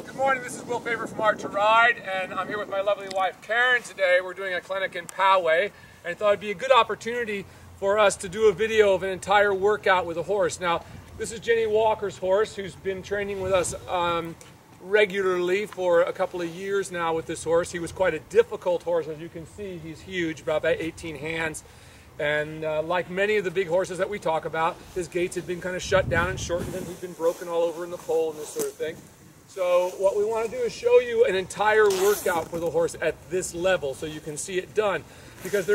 Good morning, this is Will Favor from Art to Ride, and I'm here with my lovely wife Karen today. We're doing a clinic in Poway, and I thought it'd be a good opportunity for us to do a video of an entire workout with a horse. Now, this is Jenny Walker's horse, who's been training with us regularly for a couple of years now with this horse. He was quite a difficult horse, as you can see. He's huge, about 18 hands. And like many of the big horses that we talk about, his gaits had been kind of shut down and shortened, and he'd been broken all over in the poll and this sort of thing. So what we want to do is show you an entire workout for the horse at this level so you can see it done. Because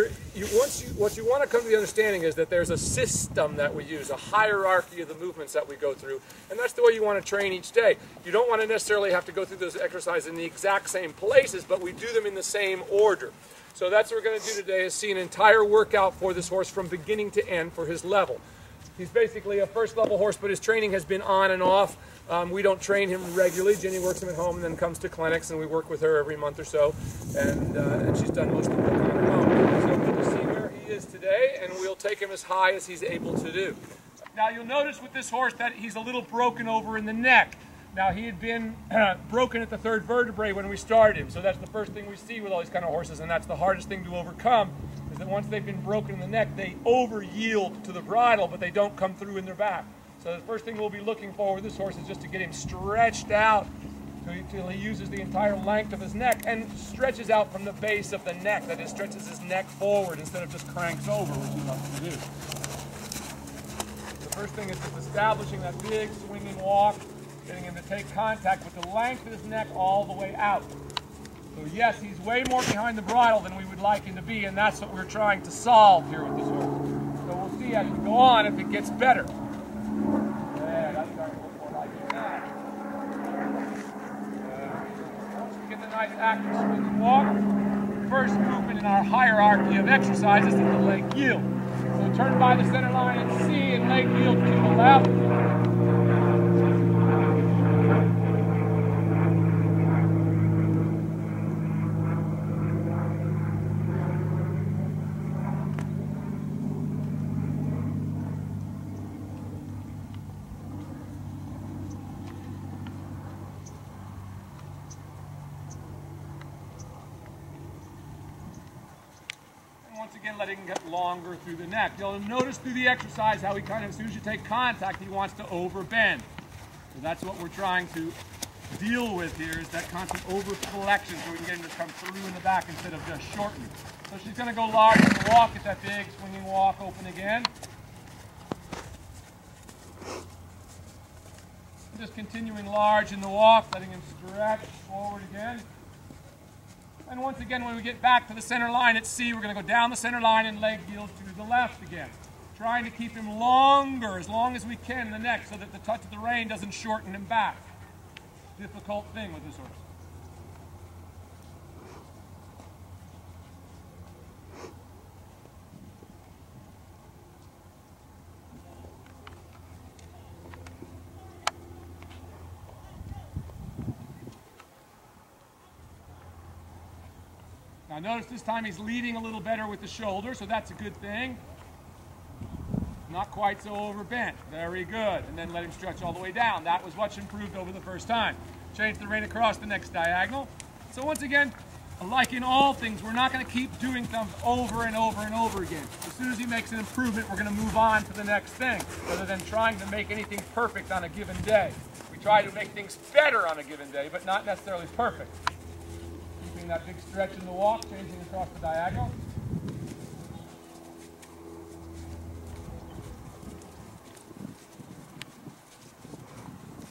what you want to come to the understanding is that there's a system that we use, a hierarchy of the movements that we go through, and that's the way you want to train each day. You don't want to necessarily have to go through those exercises in the exact same places, but we do them in the same order. So that's what we're going to do today, is see an entire workout for this horse from beginning to end for his level. He's basically a first level horse, but his training has been on and off. We don't train him regularly. Jenny works him at home and then comes to clinics, and we work with her every month or so. And she's done most of the work on her own. So we'll just see where he is today, and we'll take him as high as he's able to do. Now you'll notice with this horse that he's a little broken over in the neck. Now he had been broken at the third vertebrae when we started him, so that's the first thing we see with all these kind of horses, and that's the hardest thing to overcome, is that once they've been broken in the neck, they over-yield to the bridle, but they don't come through in their back. So the first thing we'll be looking for with this horse is just to get him stretched out until he uses the entire length of his neck and stretches out from the base of the neck. That is, stretches his neck forward instead of just cranks over, which he loves to do. The first thing is just establishing that big swinging walk, getting him to take contact with the length of his neck all the way out. So yes, he's way more behind the bridle than we would like him to be, and that's what we're trying to solve here with this horse. So we'll see as we go on if it gets better. Yeah, that's starting to look more like it now. Once we get the nice active swinging walk, the first movement in our hierarchy of exercises is the leg yield. So turn by the center line at C and leg yield to the left. Once again, letting him get longer through the neck. You'll notice through the exercise how he kind of, as soon as you take contact, he wants to overbend. So that's what we're trying to deal with here, is that constant overflexion, so we can get him to come through in the back instead of just shortening. So she's going to go large in the walk, get that big swinging walk open again. Just continuing large in the walk, letting him stretch forward again. And once again, when we get back to the center line at C, we're going to go down the center line and leg yield to the left again. Trying to keep him longer, as long as we can in the neck, so that the touch of the rein doesn't shorten him back. Difficult thing with this horse. Now notice this time he's leading a little better with the shoulder, so that's a good thing. Not quite so overbent. Very good. And then let him stretch all the way down. That was much improved over the first time. Change the rein across the next diagonal. So once again, like in all things, we're not going to keep doing things over and over and over again. As soon as he makes an improvement, we're going to move on to the next thing, rather than trying to make anything perfect on a given day. We try to make things better on a given day, but not necessarily perfect. Keeping that big stretch in the walk, changing across the diagonal.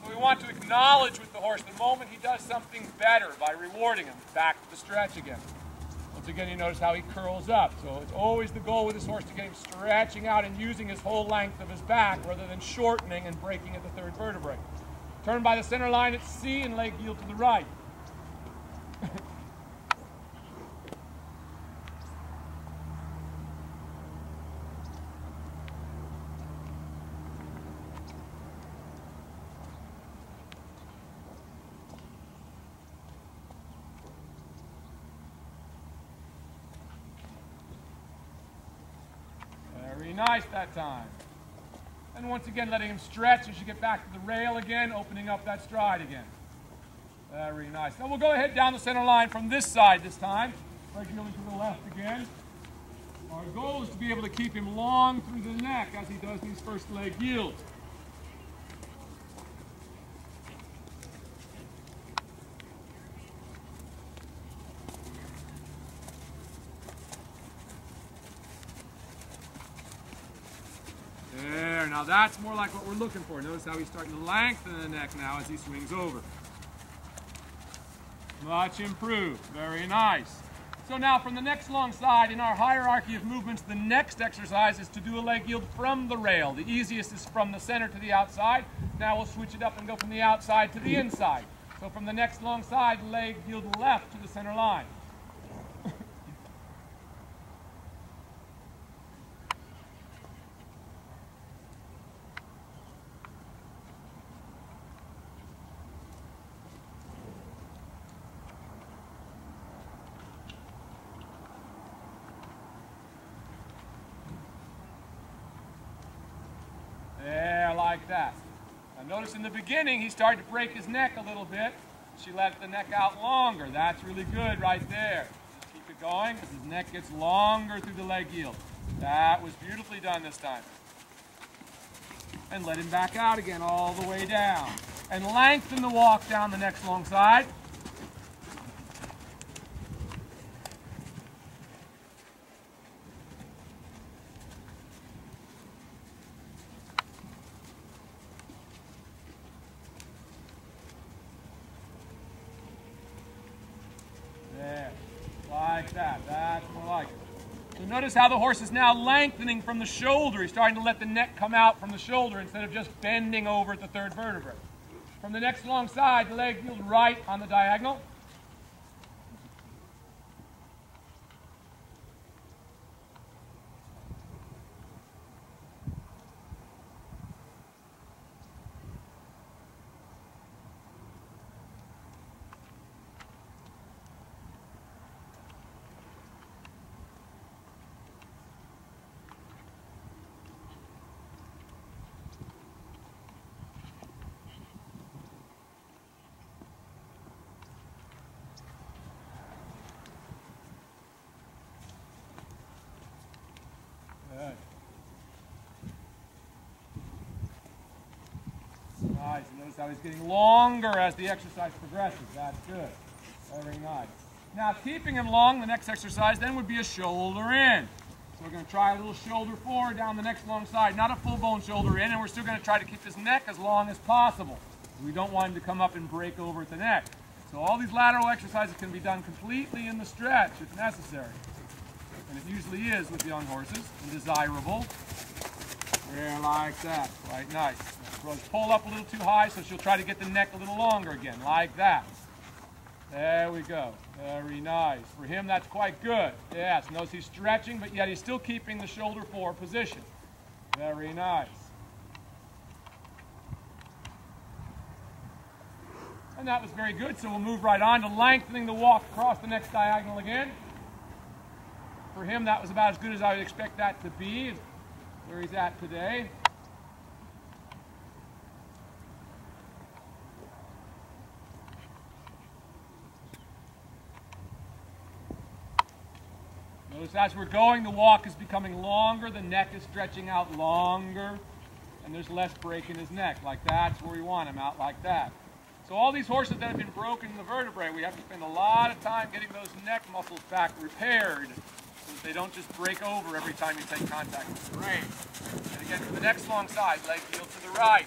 So we want to acknowledge with the horse the moment he does something better by rewarding him. Back to the stretch again. Once again, you notice how he curls up. So it's always the goal with this horse to get him stretching out and using his whole length of his back rather than shortening and breaking at the third vertebrae. Turn by the center line at C and leg yield to the right. Very nice that time. And once again, letting him stretch as you get back to the rail again, opening up that stride again. Very nice. Now we'll go ahead down the center line from this side this time. Leg yielding to the left again. Our goal is to be able to keep him long through the neck as he does these first leg yields. There, now that's more like what we're looking for. Notice how he's starting to lengthen the neck now as he swings over. Much improved. Very nice. So now from the next long side in our hierarchy of movements, the next exercise is to do a leg yield from the rail. The easiest is from the center to the outside. Now we'll switch it up and go from the outside to the inside. So from the next long side, leg yield left to the center line. There, like that. Now notice in the beginning he started to break his neck a little bit. She let the neck out longer. That's really good right there. Just keep it going as his neck gets longer through the leg yield. That was beautifully done this time. And let him back out again all the way down. And lengthen the walk down the next long side. There, like that. That's more like it. So notice how the horse is now lengthening from the shoulder. He's starting to let the neck come out from the shoulder instead of just bending over at the third vertebrae. From the next long side, the leg yield right on the diagonal. Good. Nice. And notice how he's getting longer as the exercise progresses. That's good. Very nice. Now, keeping him long, the next exercise then would be a shoulder in. So we're going to try a little shoulder forward down the next long side. Not a full bone shoulder in, and we're still going to try to keep his neck as long as possible. We don't want him to come up and break over at the neck. So all these lateral exercises can be done completely in the stretch if necessary. And it usually is with young horses, and desirable. There, like that. Quite nice. Pull up a little too high, so she'll try to get the neck a little longer again, like that. There we go. Very nice. For him, that's quite good. Yes, notice he's stretching, but yet he's still keeping the shoulder forward position. Very nice. And that was very good, so we'll move right on to lengthening the walk across the next diagonal again. For him, that was about as good as I would expect that to be, where he's at today. Notice as we're going, the walk is becoming longer, the neck is stretching out longer, and there's less break in his neck. Like that's where we want him, out like that. So all these horses that have been broken in the vertebrae, we have to spend a lot of time getting those neck muscles back repaired, so that they don't just break over every time you take contact with the rein. And again, for the next long side, leg yield to the right.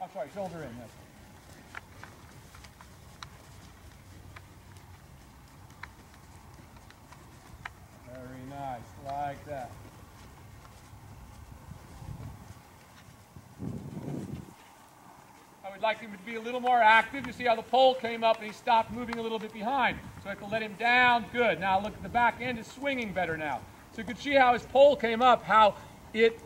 I'm sorry, shoulder in, yes. Very nice, like that. I would like him to be a little more active. You see how the pole came up and he stopped moving a little bit behind. So I have to let him down. Good. Now look at the back end is swinging better now. So you can see how his pole came up, how it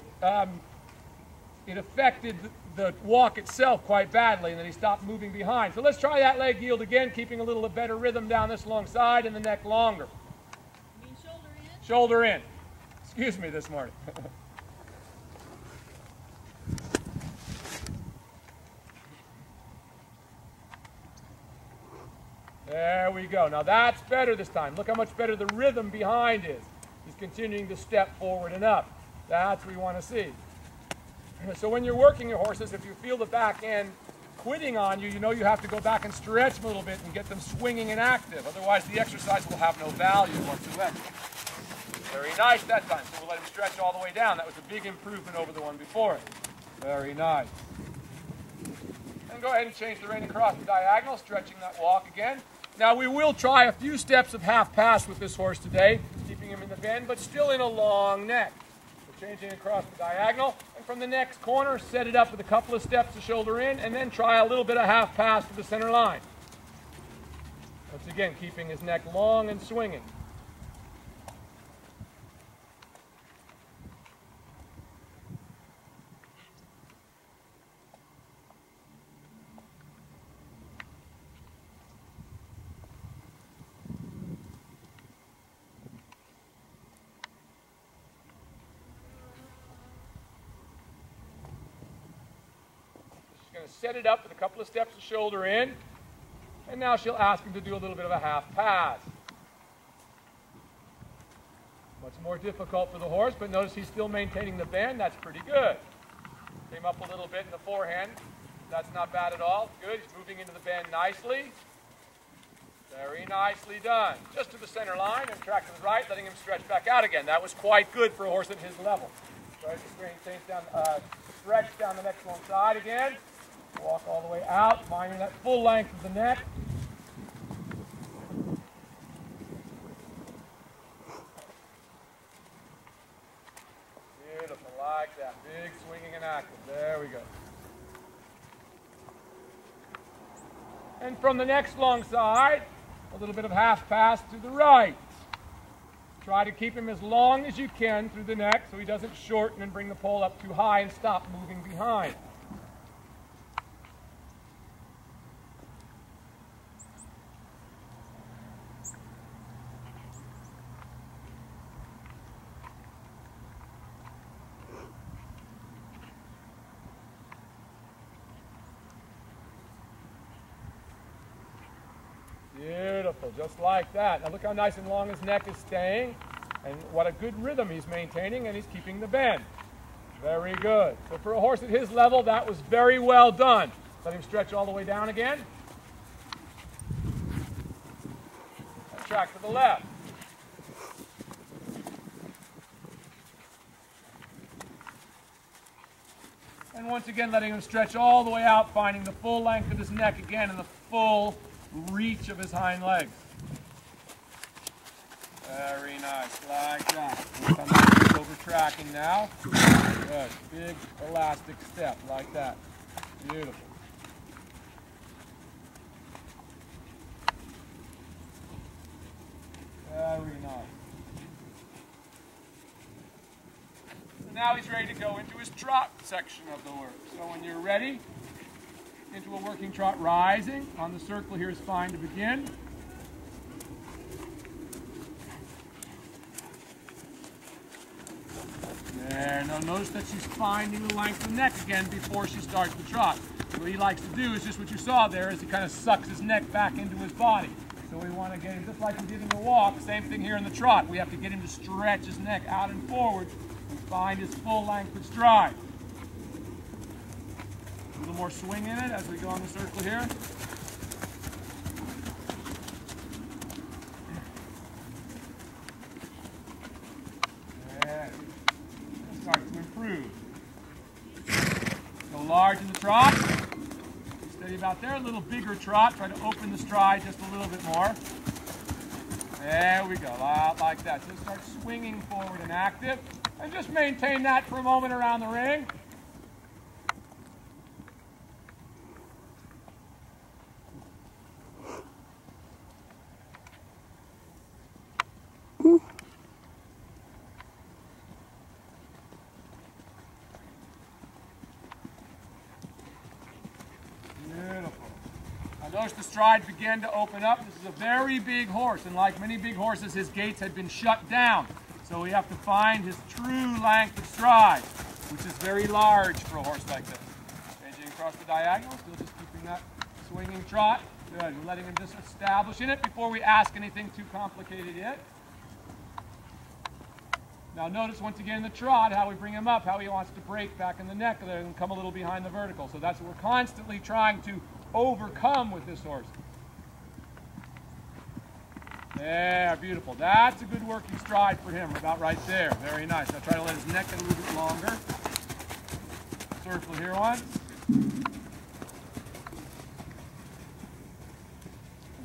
affected the walk itself quite badly, and then he stopped moving behind. So let's try that leg yield again, keeping a little better rhythm down this long side and the neck longer. You mean shoulder in? Shoulder in. Excuse me this morning. There we go. Now that's better this time. Look how much better the rhythm behind is. He's continuing to step forward and up. That's what we want to see. So when you're working your horses, if you feel the back end quitting on you, you know you have to go back and stretch them a little bit and get them swinging and active. Otherwise the exercise will have no value whatsoever. Very nice that time. So we'll let him stretch all the way down. That was a big improvement over the one before it. Very nice. And go ahead and change the rein across the diagonal, stretching that walk again. Now we will try a few steps of half pass with this horse today, keeping him in the bend, but still in a long neck. So changing across the diagonal, and from the next corner, set it up with a couple of steps to shoulder in, and then try a little bit of half pass to the center line. Once again, keeping his neck long and swinging. Set it up with a couple of steps to shoulder in, and now she'll ask him to do a little bit of a half pass. Much more difficult for the horse, but notice he's still maintaining the bend. That's pretty good. Came up a little bit in the forehand. That's not bad at all. Good. He's moving into the bend nicely. Very nicely done. Just to the center line and track to the right, letting him stretch back out again. That was quite good for a horse at his level. Try to stretch down the next one side again. Walk all the way out, finding that full length of the neck. Beautiful, like that. Big swinging and active. There we go. And from the next long side, a little bit of half pass to the right. Try to keep him as long as you can through the neck so he doesn't shorten and bring the pole up too high and stop moving behind. Beautiful, just like that. Now look how nice and long his neck is staying, and what a good rhythm he's maintaining, and he's keeping the bend. Very good. So for a horse at his level, that was very well done. Let him stretch all the way down again. And track to the left. And once again, letting him stretch all the way out, finding the full length of his neck again and the full reach of his hind legs. Very nice, like that. He's over tracking now. Good, big elastic step, like that. Beautiful. Very nice. So now he's ready to go into his trot section of the work. So when you're ready, into a working trot rising. On the circle here is fine to begin. There, now notice that she's finding the length of the neck again before she starts the trot. So what he likes to do is just what you saw there, is he kind of sucks his neck back into his body. So we want to get him, just like we did in the walk, same thing here in the trot. We have to get him to stretch his neck out and forward and find his full length of stride. A little more swing in it as we go on the circle here. Yeah. Starts to improve. Go large in the trot. Steady about there. A little bigger trot. Try to open the stride just a little bit more. There we go. Out like that. So start swinging forward and active. And just maintain that for a moment around the ring. Notice the stride began to open up. This is a very big horse, and like many big horses, his gates had been shut down. So we have to find his true length of stride, which is very large for a horse like this. Changing across the diagonal, still just keeping that swinging trot. Good. We're letting him just establish in it before we ask anything too complicated yet. Now notice once again in the trot how we bring him up, how he wants to break back in the neck there and come a little behind the vertical. So that's what we're constantly trying to overcome with this horse. There, beautiful. That's a good working stride for him, about right there. Very nice. Now try to let his neck get a little bit longer. Circle here once.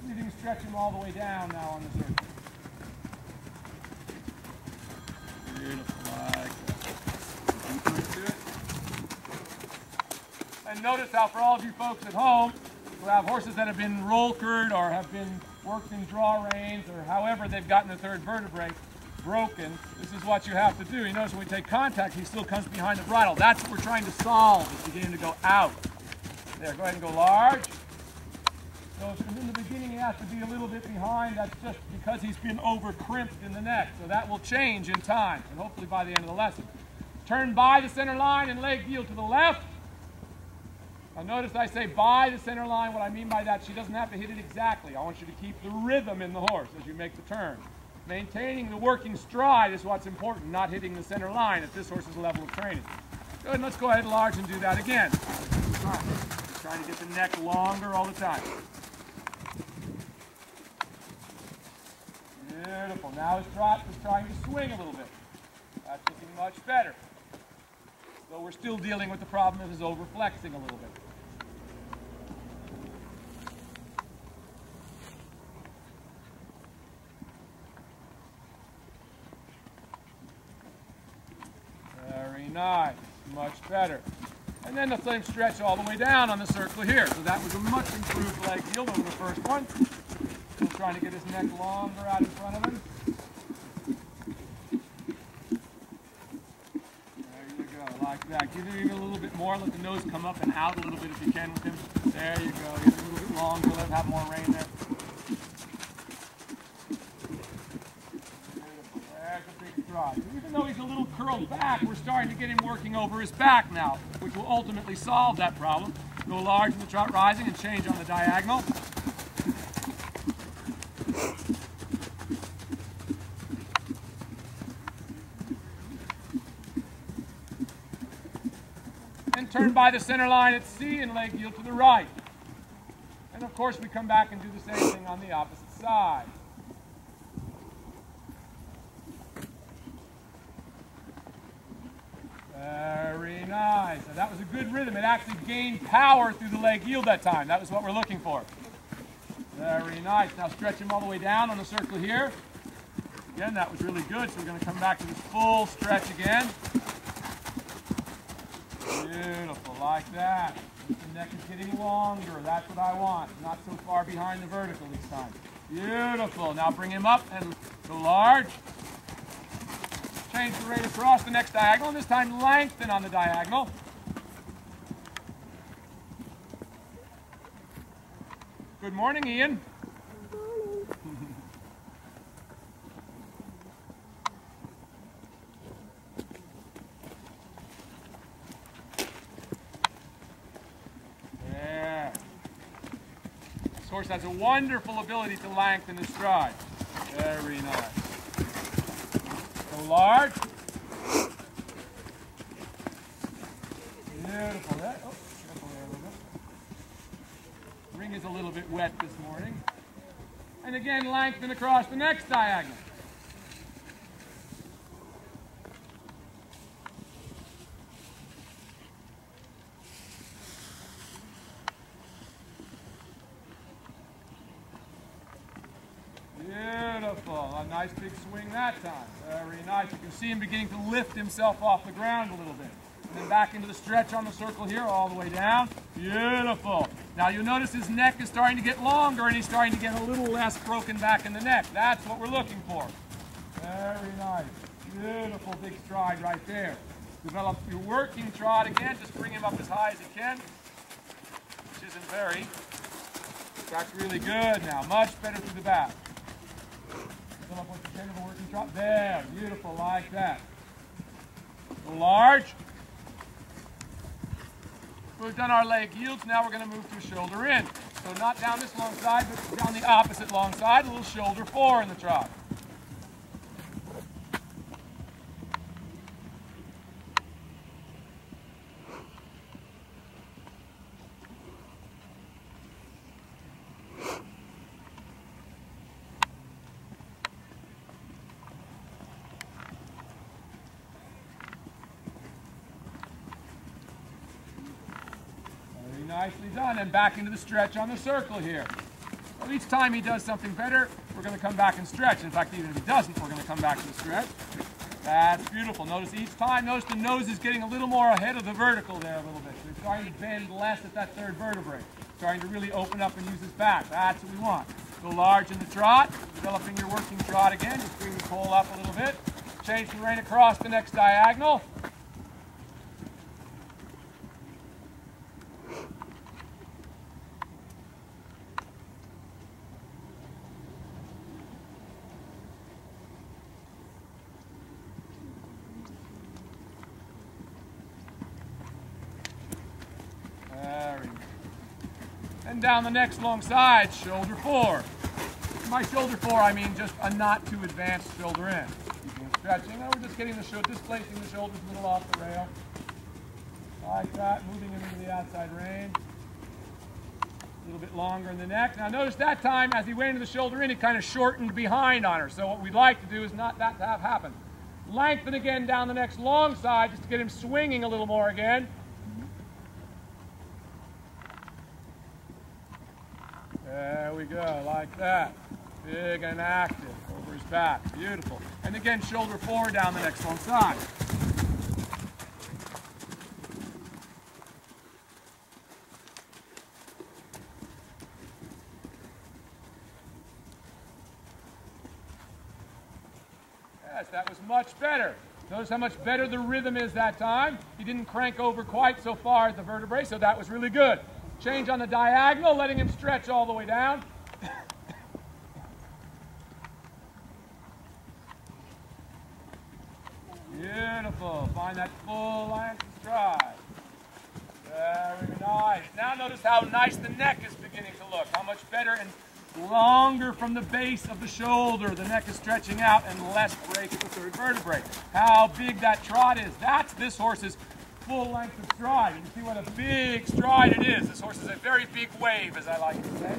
You can stretch him all the way down now on the circle. Beautiful, like that. And notice how for all of you folks at home who have horses that have been rolkered or have been worked in draw reins or however they've gotten the third vertebrae broken, this is what you have to do. You notice when we take contact, he still comes behind the bridle. That's what we're trying to solve, is to get him to go out. There, go ahead and go large. So if in the beginning he has to be a little bit behind, that's just because he's been over-crimped in the neck. So that will change in time, and hopefully by the end of the lesson. Turn by the center line and leg yield to the left. Now notice I say by the center line. What I mean by that, she doesn't have to hit it exactly. I want you to keep the rhythm in the horse as you make the turn. Maintaining the working stride is what's important, not hitting the center line at this horse's level of training. Good, let's go ahead and large and do that again. Trying to get the neck longer all the time. Beautiful. Now his trot is trying to swing a little bit. That's looking much better. So we're still dealing with the problem of his overflexing a little bit. Very nice. Much better. And then let's let him stretch all the way down on the circle here. So that was a much improved leg yield over the first one. Still trying to get his neck longer out in front of him. There you go, like that. Give him a little bit more. Let the nose come up and out a little bit if you can with him. There you go. Get him a little bit longer. Let him have more rein there. There's a big stride. Even though he's a little curled back, we're starting to get him working over his back now, which will ultimately solve that problem. Go large in the trot rising and change on the diagonal. And turn by the center line at C and leg yield to the right. And of course we come back and do the same thing on the opposite side. Very nice. Now that was a good rhythm. It actually gained power through the leg yield that time. That was what we're looking for. Very nice. Now stretch him all the way down on the circle here. Again, that was really good. So we're going to come back to this full stretch again. Beautiful, like that. The neck is getting longer. That's what I want. Not so far behind the vertical this time. Beautiful. Now bring him up and go large. Change the rate across the next diagonal, and this time lengthen on the diagonal. Good morning, Ian. Good morning. There. This horse has a wonderful ability to lengthen his stride. Very nice. Go large. Beautiful. That. Oh, careful there a little bit. Ring is a little bit wet this morning. And again, lengthen across the next diagonal. Beautiful. A nice big swing that time. Very nice. You can see him beginning to lift himself off the ground a little bit. And then back into the stretch on the circle here, all the way down. Beautiful. Now you'll notice his neck is starting to get longer and he's starting to get a little less broken back in the neck. That's what we're looking for. Very nice. Beautiful big stride right there. Develop your working trot again. Just bring him up as high as you can. Which isn't very. That's really good now. Much better through the back. Fill up with the end of a working trot. There. Beautiful. Like that. Go large. We've done our leg yields. Now we're going to move to shoulder in. So not down this long side, but down the opposite long side, a little shoulder 4 in the trot. Nicely done, and back into the stretch on the circle here. Well, each time he does something better, we're going to come back and stretch. In fact, even if he doesn't, we're going to come back to the stretch. That's beautiful. Notice each time, notice the nose is getting a little more ahead of the vertical there a little bit. So he's trying to bend less at that third vertebrae. Trying to really open up and use his back. That's what we want. Go large in the trot, developing your working trot again. Just bring the pole up a little bit. Change the rein across the next diagonal. And down the next long side, shoulder 4. By shoulder 4, I mean just a not too advanced shoulder in. Keeping it stretching, and we're just getting the displacing the shoulders a little off the rail. Like that, moving him into the outside range. A little bit longer in the neck. Now notice that time, as he went into the shoulder in, he kind of shortened behind on her. So what we'd like to do is not that to have happen. Lengthen again down the next long side, just to get him swinging a little more again. There we go, like that. Big and active over his back. Beautiful. And again, shoulder 4 down the next long side. Yes, that was much better. Notice how much better the rhythm is that time. He didn't crank over quite so far at the vertebrae, so that was really good. Change on the diagonal, letting him stretch all the way down. Beautiful. Find that full length stride. Very nice. Now notice how nice the neck is beginning to look. How much better and longer from the base of the shoulder. The neck is stretching out and less break at the third vertebrae. How big that trot is. That's this horse's full length of stride. You can see what a big stride it is. This horse is a very big wave, as I like to say.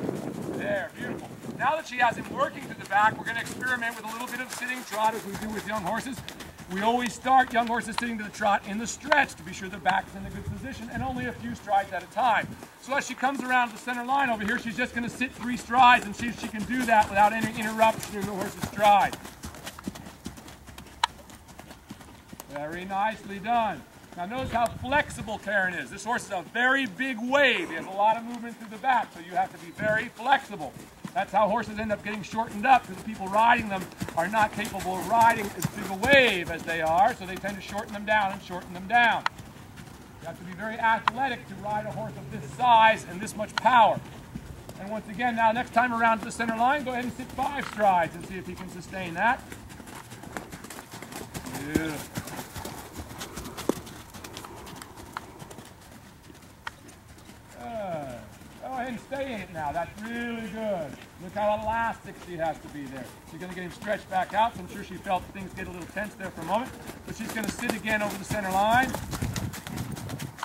There, beautiful. Now that she has him working to the back, we're going to experiment with a little bit of sitting trot as we do with young horses. We always start young horses sitting to the trot in the stretch to be sure their back's in a good position, and only a few strides at a time. So as she comes around the center line over here, she's just going to sit 3 strides and see if she can do that without any interruption in the horse's stride. Very nicely done. Now notice how flexible Karen is. This horse is a very big wave. He has a lot of movement through the back, so you have to be very flexible. That's how horses end up getting shortened up, because the people riding them are not capable of riding as big a wave as they are, so they tend to shorten them down and shorten them down. You have to be very athletic to ride a horse of this size and this much power. And once again, now next time around to the center line, go ahead and sit 5 strides and see if he can sustain that. Beautiful. Go ahead and stay in it now. That's really good. Look how elastic she has to be there. She's going to get him stretched back out, so I'm sure she felt things get a little tense there for a moment. But she's going to sit again over the center line.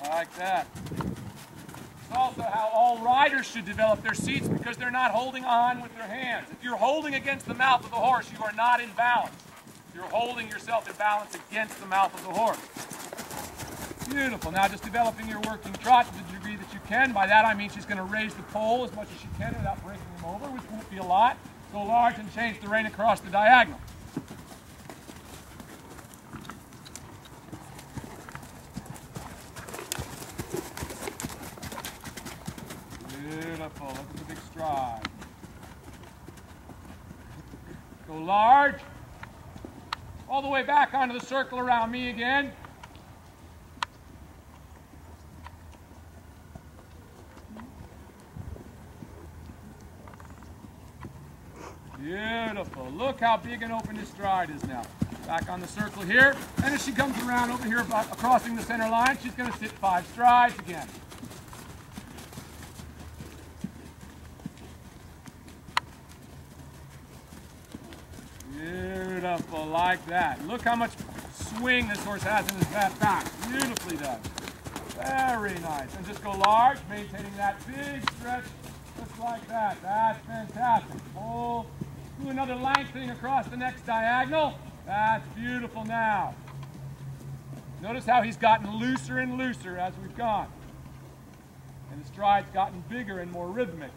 Like that. It's also how all riders should develop their seats, because they're not holding on with their hands. If you're holding against the mouth of the horse, you are not in balance. You're holding yourself in balance against the mouth of the horse. Beautiful. Now just developing your working trot to the degree that you can. By that I mean she's going to raise the pole as much as she can without breaking him over, which won't be a lot. Go large and change the rein across the diagonal. Beautiful. Look at the big stride. Go large. All the way back onto the circle around me again. Beautiful. Look how big and open his stride is now. Back on the circle here. And as she comes around over here, crossing the center line, she's going to sit 5 strides again. like that. Look how much swing this horse has in his back. Beautifully done. Very nice. And just go large, maintaining that big stretch, just like that. That's fantastic. Pull. Do another lengthening across the next diagonal. That's beautiful now. Notice how he's gotten looser and looser as we've gone. And the stride's gotten bigger and more rhythmic.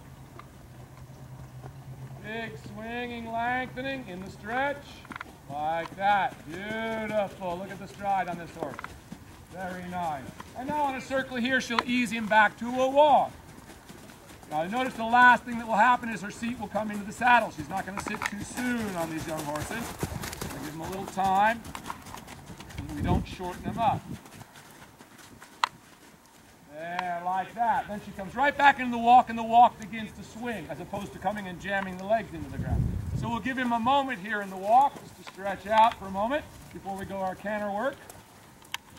Big swinging, lengthening in the stretch. Like that. Beautiful. Look at the stride on this horse. Very nice. And now on a circle here, she'll ease him back to a walk. Now notice the last thing that will happen is her seat will come into the saddle. She's not going to sit too soon on these young horses. So give them a little time so we don't shorten them up. There, like that. Then she comes right back into the walk, and the walk begins to swing as opposed to coming and jamming the legs into the ground. So we'll give him a moment here in the walk just to stretch out for a moment before we go our canter work.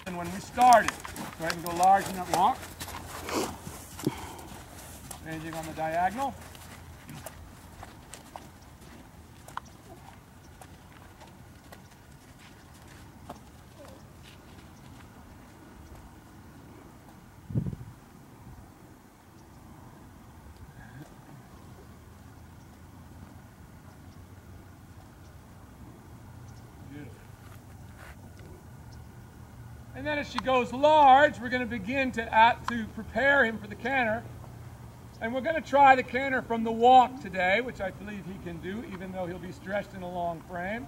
And when we started, go ahead and go large in that walk. Changing on the diagonal. And then as she goes large, we're going to begin to prepare him for the canter. And we're going to try the canter from the walk today, which I believe he can do, even though he'll be stretched in a long frame.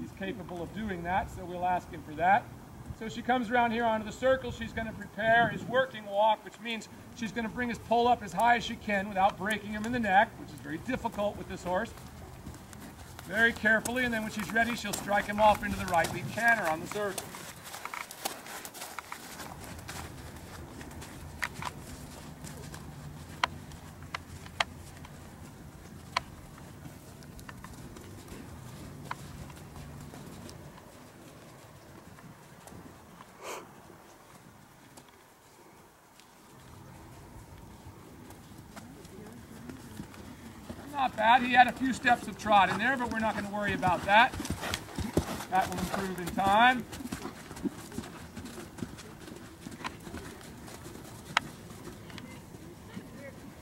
He's capable of doing that, so we'll ask him for that. So she comes around here onto the circle. She's going to prepare his working walk, which means she's going to bring his pole up as high as she can without breaking him in the neck, which is very difficult with this horse. Very carefully, and then when she's ready, she'll strike him off into the right lead canter on the circle. Not bad. He had a few steps of trot in there, but we're not going to worry about that. That will improve in time.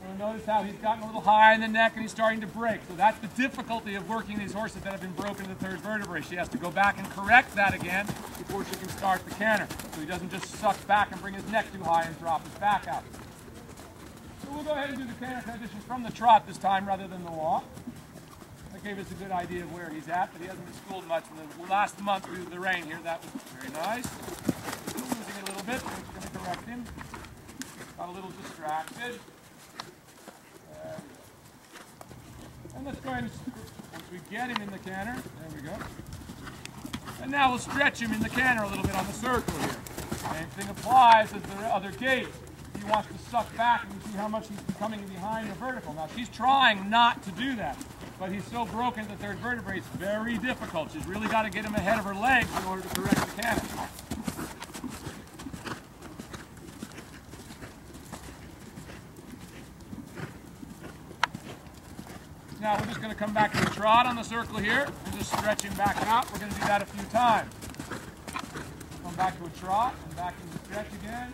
And notice how he's gotten a little high in the neck and he's starting to break. So that's the difficulty of working these horses that have been broken in the third vertebrae. She has to go back and correct that again before she can start the canter. So he doesn't just suck back and bring his neck too high and drop his back out. So we'll go ahead and do the canter transition from the trot this time rather than the walk. That gave us a good idea of where he's at, but he hasn't been schooled much in the last month due to the rain here. That was very nice. Still losing it a little bit, but we're going to correct him. Got a little distracted. And let's go ahead and, once we get him in the canter, there we go. And now we'll stretch him in the canter a little bit on the circle here. Same thing applies as the other gait. He wants to suck back and you see how much he's becoming behind the vertical. Now she's trying not to do that, but he's so broken at the third vertebrae, it's very difficult. She's really got to get him ahead of her legs in order to correct the canter. Now we're just going to come back to the trot on the circle here and just stretch him back out. We're going to do that a few times. Come back to a trot and back into the stretch again.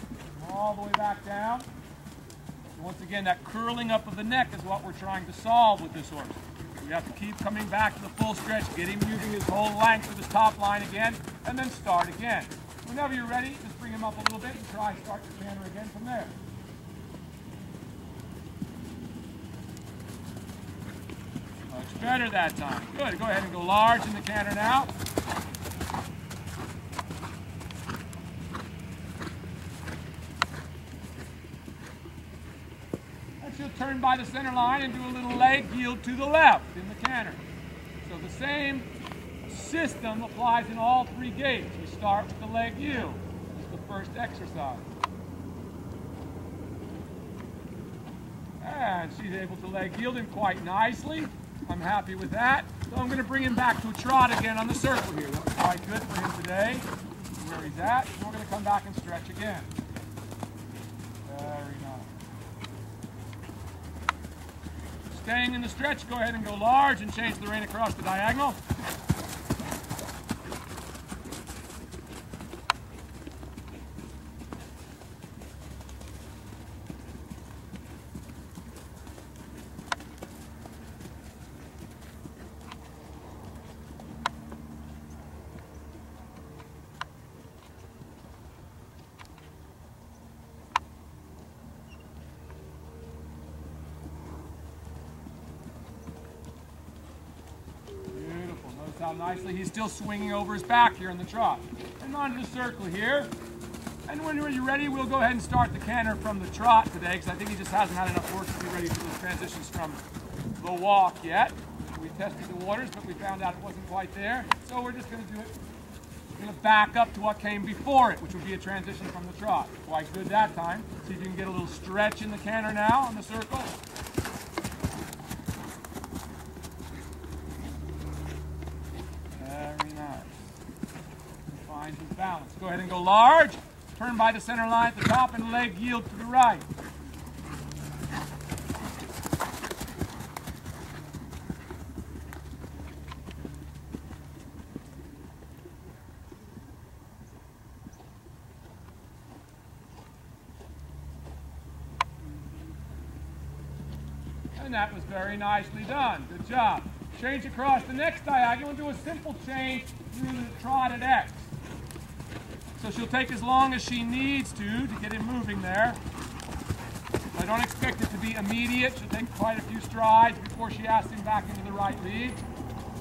All the way back down. So once again, that curling up of the neck is what we're trying to solve with this horse. We have to keep coming back to the full stretch, get him using his whole length of his top line again, and then start again. Whenever you're ready, just bring him up a little bit and try start your canter again from there. Much better that time. Good. Go ahead and go large in the canter now. She'll turn by the center line and do a little leg yield to the left in the canter. So the same system applies in all three gaits. We start with the leg yield. This is the first exercise. And she's able to leg yield him quite nicely. I'm happy with that. So I'm going to bring him back to a trot again on the circle here. That was quite good for him today, where he's at. And we're going to come back and stretch again. Very nice. Staying in the stretch, go ahead and go large and change the rein across the diagonal. how nicely he's still swinging over his back here in the trot. And onto the circle here. And when you're ready, we'll go ahead and start the canter from the trot today, because I think he just hasn't had enough work to be ready for those transitions from the walk yet. We tested the waters, but we found out it wasn't quite there. So we're just going to do it. We're going to back up to what came before it, which would be a transition from the trot. Quite good that time. See if you can get a little stretch in the canter now on the circle. Very nice. Find his balance. Go ahead and go large. Turn by the center line at the top and leg yield to the right. And that was very nicely done. Good job. Change across the next diagonal and do a simple change through the trotted X. So she'll take as long as she needs to get him moving there. I don't expect it to be immediate. She'll take quite a few strides before she asks him back into the right lead.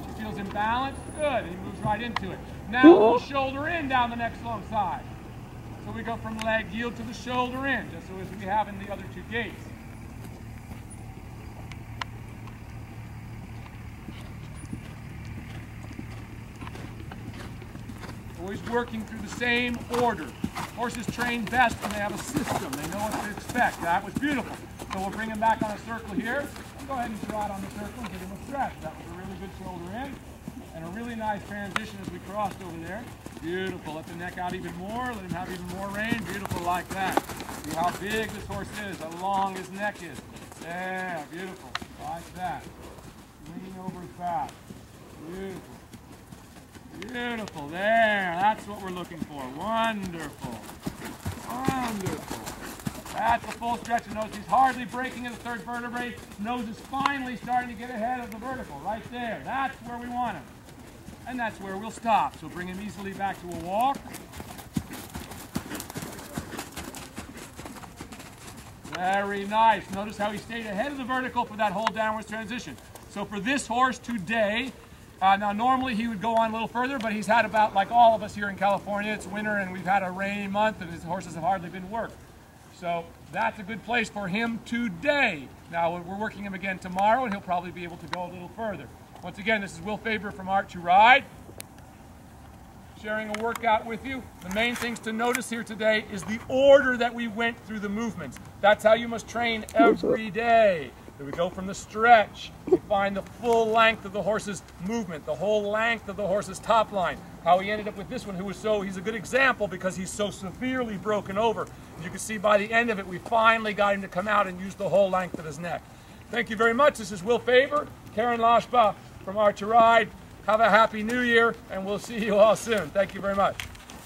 She feels imbalanced. Good. He moves right into it. Now we'll shoulder in down the next long side. So we go from leg yield to the shoulder in, just so as we have in the other two gates. Always working through the same order. Horses train best when they have a system. They know what to expect. That was beautiful. So we'll bring him back on a circle here. And go ahead and trot on the circle and give him a stretch. That was a really good shoulder in. And a really nice transition as we crossed over there. Beautiful. Let the neck out even more. Let him have even more range. Beautiful like that. See how big this horse is, how long his neck is. Yeah, beautiful. Like that. Leaning over his back. Beautiful. Beautiful, there, that's what we're looking for. Wonderful, wonderful. That's a full stretch of nose. He's hardly breaking in the third vertebrae. Nose is finally starting to get ahead of the vertical, right there. That's where we want him. And that's where we'll stop. So bring him easily back to a walk. Very nice. Notice how he stayed ahead of the vertical for that whole downwards transition. So for this horse today, now normally he would go on a little further, but he's had about, like all of us here in California, it's winter and we've had a rainy month and his horses have hardly been worked. So that's a good place for him today. Now we're working him again tomorrow and he'll probably be able to go a little further. Once again, this is Will Faber from Art to Ride, sharing a workout with you. The main things to notice here today is the order that we went through the movements. That's how you must train every day. We go from the stretch, we find the full length of the horse's movement, the whole length of the horse's top line. How he ended up with this one, he's a good example because he's so severely broken over. You can see by the end of it, we finally got him to come out and use the whole length of his neck. Thank you very much. This is Will Faber, Karen Loschba from Art to Ride. Have a happy new year, and we'll see you all soon. Thank you very much.